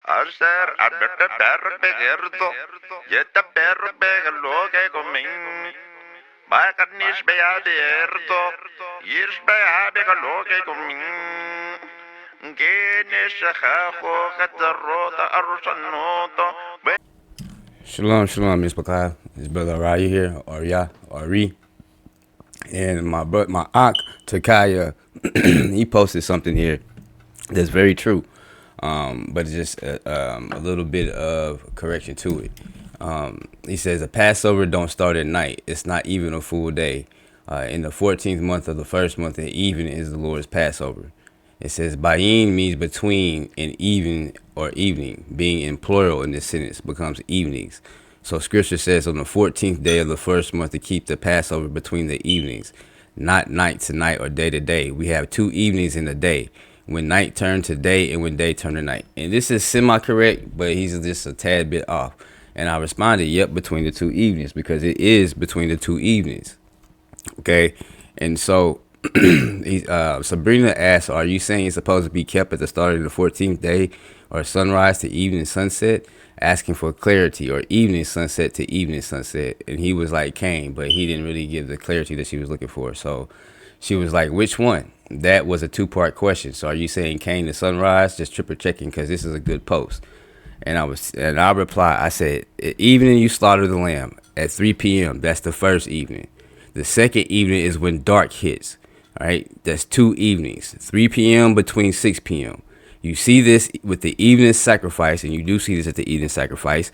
Arser arbete perro begerto. Jetta perro begelo que comin. Bakarnish beaberto. Yish beabegelo que comin. Genish hacho hatarota arusanoto. Shalom, shalom, Miss Bakai. It's Brother Araya here, Ari. And my Ak, Takaya, he posted something here that's very true. But it's just a little bit of correction to it. He says, the Passover don't start at night. It's not even a full day. In the 14th month of the first month, the evening is the Lord's Passover. It says bayin means between, and even or evening, being in plural in this sentence becomes evenings. So scripture says on the 14th day of the first month to keep the Passover between the evenings, not night to night or day to day. We have 2 evenings in a day, when night turned to day and when day turned to night. And this is semi-correct, but he's just a tad bit off. And I responded, yep, between the 2 evenings, because it is between the 2 evenings. Okay, and so Sabrina asked, are you saying it's supposed to be kept at the start of the 14th day, or sunrise to evening sunset? Asking for clarity, or evening sunset to evening sunset. And he was like Cain, but he didn't really give the clarity that she was looking for. So she was like, which one? That was a 2-part question. So are you saying Cain to sunrise? Just triple checking, because this is a good post. And I replied, I said, evening you slaughter the lamb at 3 p.m. That's the first evening. The second evening is when dark hits. All right, that's 2 evenings, 3 p.m. between 6 p.m. You see this with the evening sacrifice, and you do see this at the evening sacrifice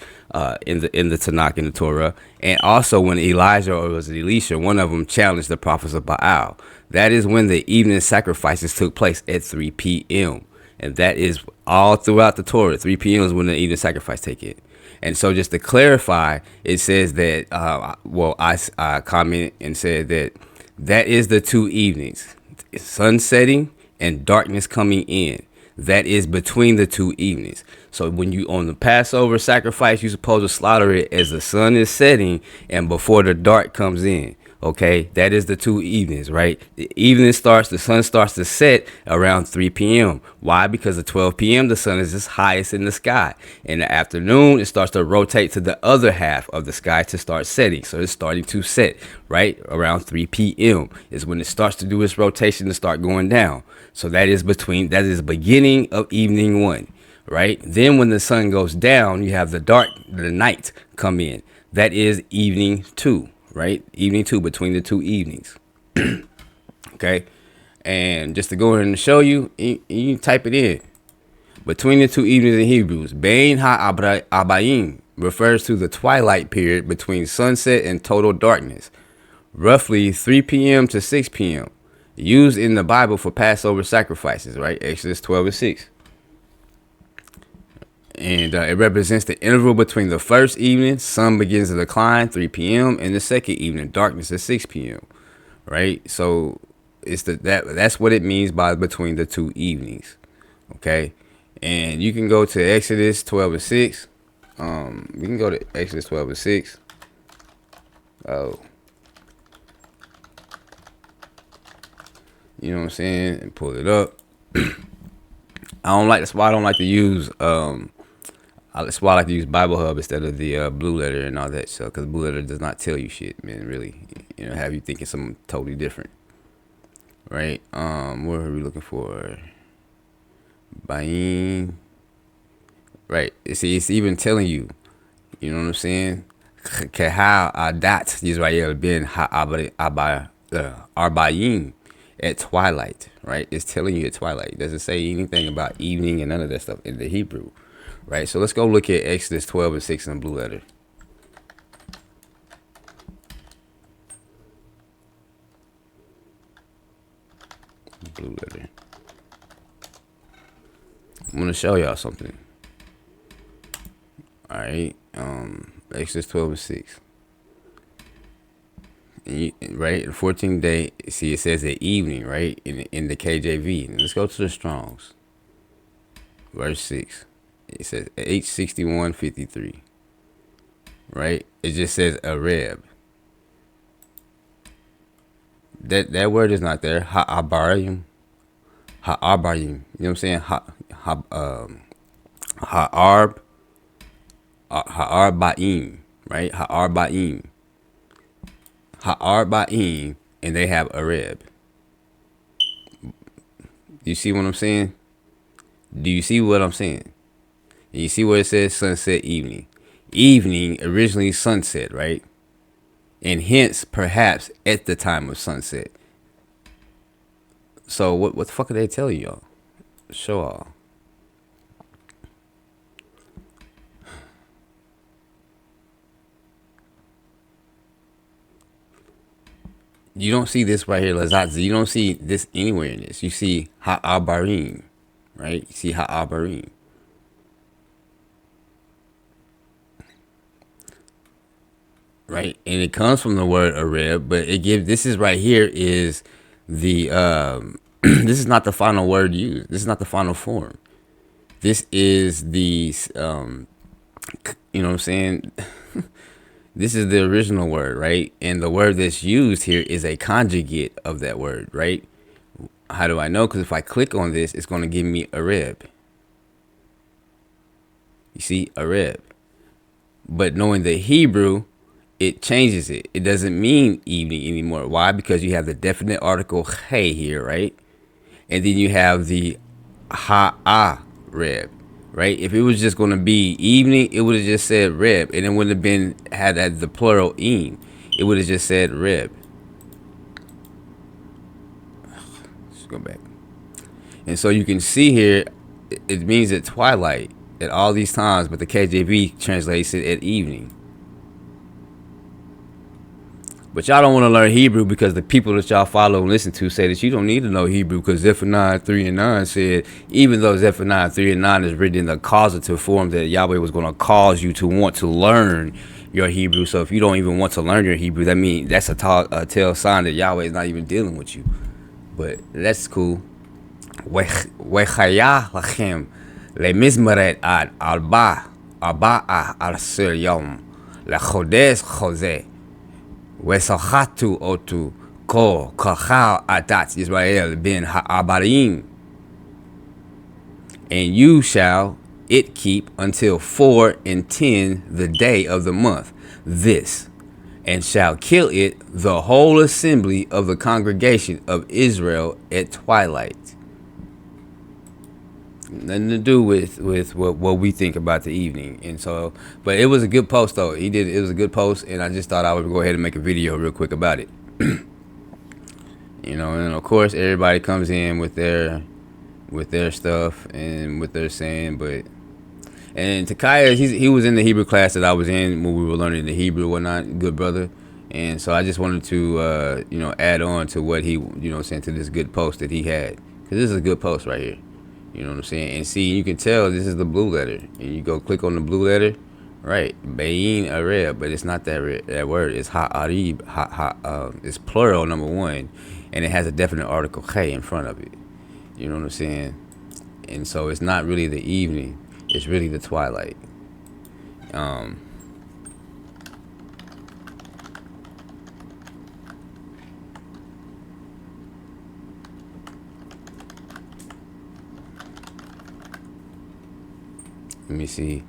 in the Tanakh, in the Torah, and also when Elijah, or was it Elisha, one of them challenged the prophets of Baal. That is when the evening sacrifices took place at 3 p.m. And that is all throughout the Torah. 3 p.m. is when the evening sacrifice take it. And so just to clarify, it says that, I commented and said that that is the 2 evenings, sun setting and darkness coming in. That is between the 2 evenings. So when you on the Passover sacrifice, you're supposed to slaughter it as the sun is setting and before the dark comes in. Okay, that is the 2 evenings, right? The sun starts to set around 3 p.m. Why? Because at 12 p.m. the sun is its highest in the sky. In the afternoon, it starts to rotate to the other half of the sky to start setting. So it's starting to set, right? Around 3 p.m. is when it starts to do its rotation to start going down. So that is the beginning of evening 1, right? Then when the sun goes down, you have the night come in. That is evening 2. Right? Evening 2, between the 2 evenings. Okay? And just to go ahead and show you, you type it in. Between the 2 evenings in Hebrews, Bain ha-abayim refers to the twilight period between sunset and total darkness, roughly 3 p.m. to 6 p.m., used in the Bible for Passover sacrifices, right? Exodus 12:6. And it represents the interval between the first evening, sun begins to decline, 3 p.m., and the second evening, darkness at 6 p.m. Right? So that's what it means by between the 2 evenings. Okay? And you can go to Exodus 12:6. We can go to Exodus 12:6. Oh. You know what I'm saying? And pull it up. That's why I don't like to use that's why I like to use Bible Hub instead of the Blue Letter and all that stuff, because Blue Letter does not tell you shit, man. Really, have you thinking something totally different, right? What are we looking for? Bain, right? It's even telling you, you know what I'm saying? Keha adat Yisrael ben arbayin at twilight, right? It's telling you at twilight. It doesn't say anything about evening and none of that stuff in the Hebrew. Right, so let's go look at Exodus 12:6 in the Blue Letter. Blue Letter. I'm gonna show y'all something. All right, Exodus 12:6. Right, the 14th day. See, it says at evening, right, in the KJV. And let's go to the Strong's. Verse 6. It says H6153. Right? It just says Arab. That word is not there. Ha'abayim. You know what I'm saying? Ha'arb, Ha'arba'im, right? Ha'arba'im, Ha'arba'im, and they have Areb. You see what I'm saying? Do you see what I'm saying? And you see where it says sunset evening. Evening, originally sunset, right? And hence, perhaps, at the time of sunset. So what the fuck are they telling y'all? Show all. You don't see this right here, Lazatz. You don't see this anywhere in this. You see Ha'abarim, right? You see Ha'abarim. Right? And it comes from the word Areb, but it gives, this is right here is the, this is not the final word used. This is not the final form. This is the, you know what I'm saying? This is the original word, right? And the word that's used here is a conjugate of that word, right? How do I know? Because if I click on this, it's going to give me Areb. You see, Areb. But knowing the Hebrew, it changes it. It doesn't mean evening anymore. Why? Because you have the definite article hey here, right? And then you have the ha'areb, right? If it was just going to be evening, it would have just said reb, and it wouldn't have been had the plural im. It would have just said reb. Let's go back. And so you can see here, it means at twilight at all these times, but the KJV translates it at evening. But y'all don't want to learn Hebrew because the people that y'all follow and listen to say that you don't need to know Hebrew because Zephaniah 3 and 9 said, even though Zephaniah 3 and 9 is written in the causative form, that Yahweh was going to cause you to want to learn your Hebrew. So if you don't even want to learn your Hebrew, that means that's a tell sign that Yahweh is not even dealing with you. But that's cool. Wechaya lachem lemizmaret ad arba'ah al-sir yom lechodes chozeh. Wesachatu otu ko kachal adat Israel bin ha'abarim, and you shall it keep until 4 and 10 the day of the month, this, and shall kill it the whole assembly of the congregation of Israel at twilight. Nothing to do with what we think about the evening. And so, but it was a good post though. It was a good post, and I just thought I would go ahead and make a video real quick about it. You know, and of course everybody comes in with their stuff and what they're saying, but and Takaya, he was in the Hebrew class that I was in when we were learning the Hebrew, whatnot, good brother. And so I just wanted to you know, add on to what he, you know, saying, to this good post that he had, because this is a good post right here. You know what I'm saying? And see, you can tell this is the blue letter. And you go click on the blue letter, right? Bayin Areb, but it's not that word. It's ha'arib. It's plural, number one, and it has a definite article hey in front of it. You know what I'm saying? And so it's not really the evening. It's really the twilight. Let me see.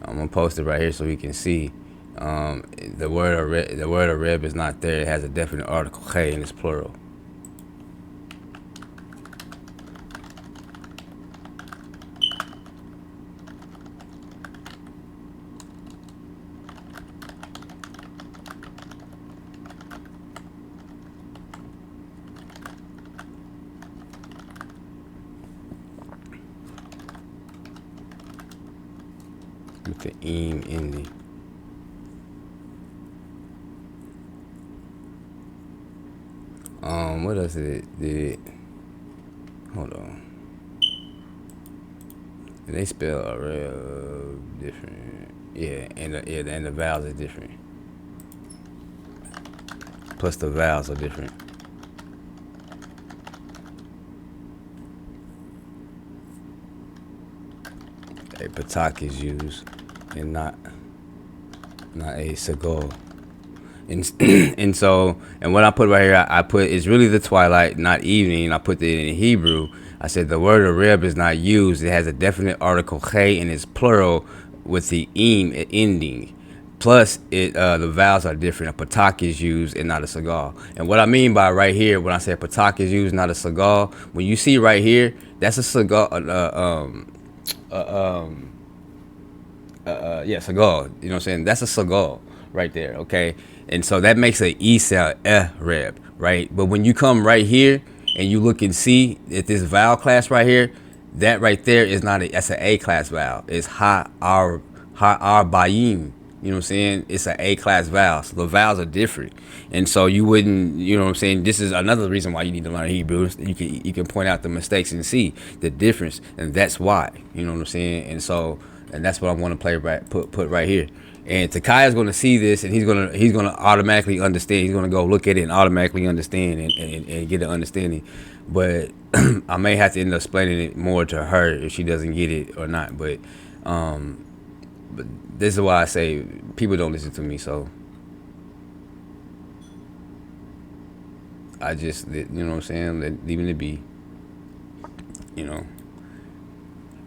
I'm gonna post it right here so we can see. The word Areb is not there. It has a definite article hey and it's plural. With the im ending. What else did it? Hold on. They spell Arab different. Yeah, and the vowels are different. Plus the vowels are different. A patak is used, and not a sagal. And so, and what I put right here, I put, it's really the twilight, not evening. I put it in Hebrew, I said the word Arab is not used. It has a definite article K and it's plural with the eem ending. Plus, the vowels are different. A patak is used and not a cigar. And what I mean by right here, when I say a patak is used, not a cigar, when you see right here, that's a cigar. Yeah, cigar. You know what I'm saying? That's a cigar right there. Okay, and so that makes a e sound, reb, right? But when you come right here and you look and see at this vowel class right here, that right there is not that's an A class vowel. It's ha ar bayim. You know what I'm saying? It's an A class vowel. So the vowels are different. And so you wouldn't, you know what I'm saying? This is another reason why you need to learn Hebrew. You can point out the mistakes and see the difference. And that's why. You know what I'm saying? And so and that's what I want to play put right here. And Takaya's gonna see this and he's gonna automatically understand. He's gonna go look at it and automatically understand and get an understanding. But I may have to end up explaining it more to her if she doesn't get it or not. But this is why I say people don't listen to me, so I just, you know what I'm saying, leaving it be, you know.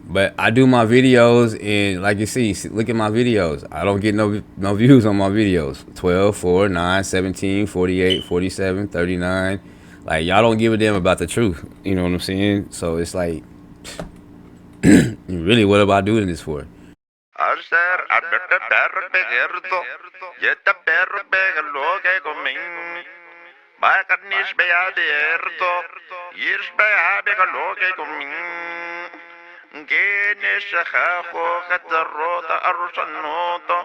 But I do my videos, and like you see, look at my videos. I don't get no views on my videos. 12, 4, 9, 17, 48, 47, 39. Like, y'all don't give a damn about the truth. You know what I'm saying? So it's like, really, what am I doing this for? Arser abete perro begerto. Yeta perro begalo que comin. Ba carnish beaderto. Yish beabegalo que comin. Genish hajo catarrota arrosanoto.